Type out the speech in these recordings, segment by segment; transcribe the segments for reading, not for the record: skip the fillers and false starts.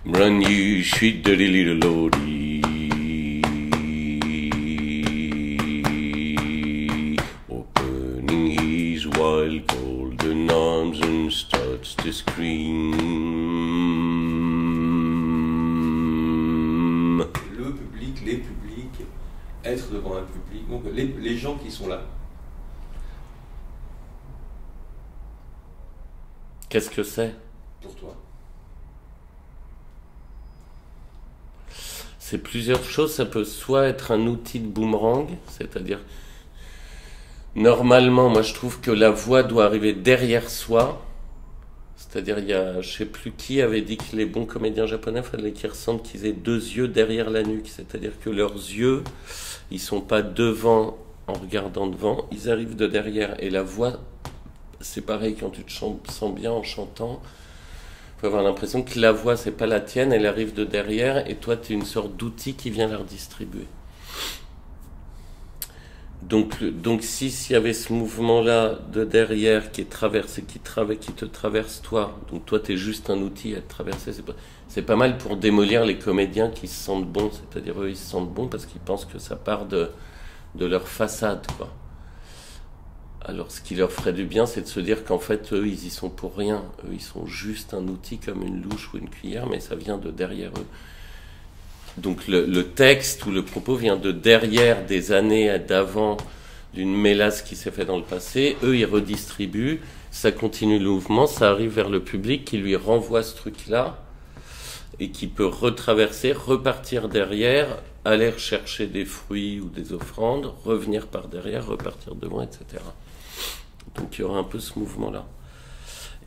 Run you sweet dirty little lordy, opening his wild golden arms and starts to scream. Le public, les publics, être devant un public, donc les gens qui sont là. Qu'est-ce que c'est Pour toi? C'est plusieurs choses. Ça peut soit être un outil de boomerang, c'est-à-dire, normalement, moi je trouve que la voix doit arriver derrière soi. C'est-à-dire, il y a, je sais plus qui avait dit que les bons comédiens japonais, fallait qu'ils ressentent qu'ils aient deux yeux derrière la nuque. C'est-à-dire que leurs yeux, ils sont pas devant en regardant devant, ils arrivent de derrière. Et la voix, c'est pareil quand tu te sens bien en chantant. Il faut avoir l'impression que la voix, c'est pas la tienne, elle arrive de derrière, et toi, tu es une sorte d'outil qui vient la redistribuer. Donc s'il y avait ce mouvement-là de derrière qui est traversé, qui te traverse toi, donc toi, tu es juste un outil à te traverser, c'est pas mal pour démolir les comédiens qui se sentent bons, c'est-à-dire eux, ils se sentent bons parce qu'ils pensent que ça part de leur façade, quoi. Alors, ce qui leur ferait du bien, c'est de se dire qu'en fait, eux, ils y sont pour rien. Eux, ils sont juste un outil comme une louche ou une cuillère, mais ça vient de derrière eux. Donc, le texte ou le propos vient de derrière des années d'avant d'une mélasse qui s'est faite dans le passé. Eux, ils redistribuent, ça continue le mouvement, ça arrive vers le public qui lui renvoie ce truc-là et qui peut retraverser, repartir derrière, aller chercher des fruits ou des offrandes, revenir par derrière, repartir devant, etc. Donc il y aura un peu ce mouvement-là.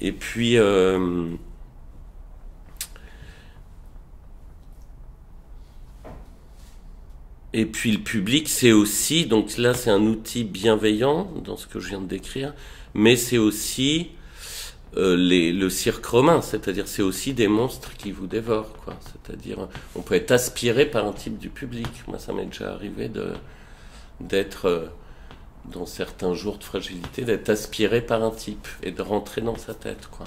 Et puis le public, c'est aussi, donc là c'est un outil bienveillant dans ce que je viens de décrire, mais c'est aussi le cirque romain, c'est-à-dire c'est aussi des monstres qui vous dévorent, quoi. C'est-à-dire on peut être aspiré par un type du public. Moi ça m'est déjà arrivé d'être dans certains jours de fragilité, d'être aspiré par un type et de rentrer dans sa tête, quoi.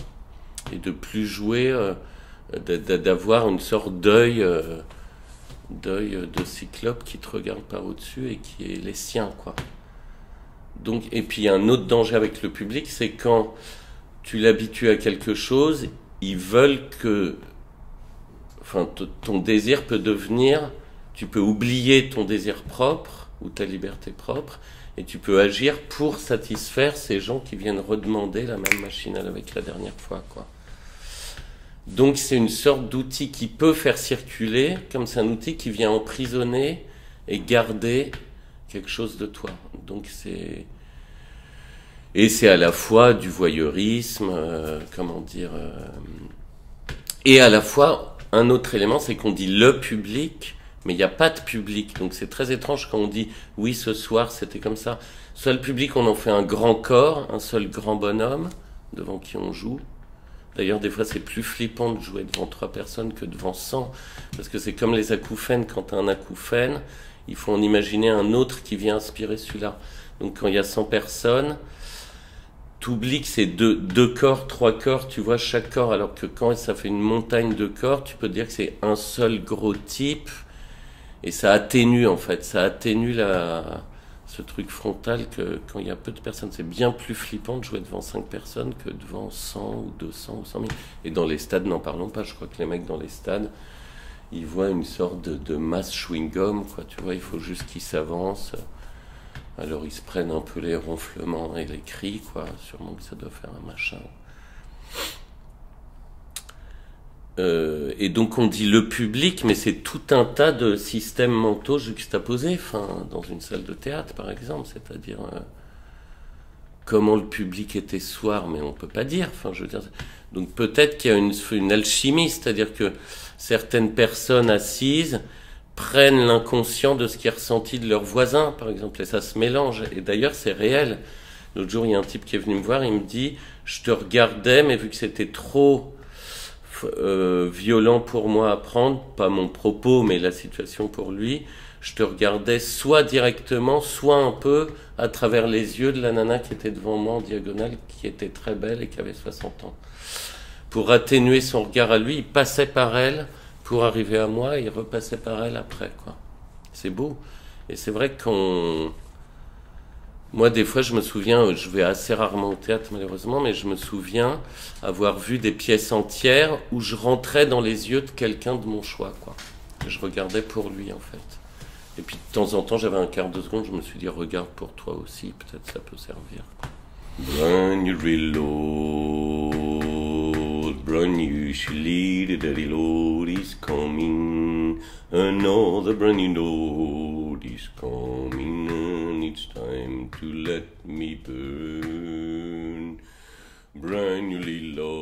Et de plus jouer, d'avoir une sorte d'œil de cyclope qui te regarde par au-dessus et qui est les siens, quoi. Donc, et puis il y a un autre danger avec le public, c'est quand tu l'habitues à quelque chose, ils veulent que, enfin, ton désir peut devenir, tu peux oublier ton désir propre ou ta liberté propre, et tu peux agir pour satisfaire ces gens qui viennent redemander la même machine à laver que la dernière fois, quoi. Donc c'est une sorte d'outil qui peut faire circuler, comme c'est un outil qui vient emprisonner et garder quelque chose de toi. Donc c'est à la fois du voyeurisme, et à la fois un autre élément, c'est qu'on dit le public, mais il n'y a pas de public. Donc c'est très étrange quand on dit oui, ce soir c'était comme ça. Soit le public, on en fait un grand corps, un seul grand bonhomme devant qui on joue. D'ailleurs, des fois, c'est plus flippant de jouer devant 3 personnes que devant 100, parce que c'est comme les acouphènes. Quand tu as un acouphène, il faut en imaginer un autre qui vient inspirer celui-là. Donc quand il y a 100 personnes, t'oublies que c'est deux corps, 3 corps, tu vois chaque corps, alors que quand ça fait une montagne de corps, tu peux dire que c'est un seul gros type, et ça atténue en fait, ça atténue ce truc frontal que quand il y a peu de personnes, c'est bien plus flippant de jouer devant 5 personnes que devant 100 ou 200 ou 100 000. Et dans les stades, n'en parlons pas, je crois que les mecs dans les stades, ils voient une sorte de masse chewing-gum, quoi, tu vois, il faut juste qu'ils s'avancent. Alors ils se prennent un peu les ronflements et les cris, quoi, sûrement que ça doit faire un machin. Et donc on dit le public, mais c'est tout un tas de systèmes mentaux juxtaposés, enfin, dans une salle de théâtre par exemple, c'est-à-dire comment le public était ce soir, mais on peut pas dire, enfin je veux dire. Donc peut-être qu'il y a une alchimie, c'est-à-dire que certaines personnes assises prennent l'inconscient de ce qui est ressenti de leurs voisins, par exemple, et ça se mélange. Et d'ailleurs c'est réel. L'autre jour il y a un type qui est venu me voir, il me dit je te regardais, mais vu que c'était trop violent pour moi à prendre, pas mon propos mais la situation pour lui, je te regardais soit directement, soit un peu à travers les yeux de la nana qui était devant moi en diagonale, qui était très belle et qui avait 60 ans. Pour atténuer son regard à lui, il passait par elle discours arrivait à moi et il repassait par elle après, quoi. C'est beau. Et c'est vrai qu'on... Moi, des fois, je me souviens, je vais assez rarement au théâtre, malheureusement, mais je me souviens avoir vu des pièces entières où je rentrais dans les yeux de quelqu'un de mon choix, quoi. Je regardais pour lui, en fait. Et puis, de temps en temps, j'avais un quart de seconde, je me suis dit, regarde pour toi aussi, peut-être ça peut servir. Brand new reload, brand new chili, the daddy load is coming. Another brand new load is coming, and it's time to let me burn. Brand new reload.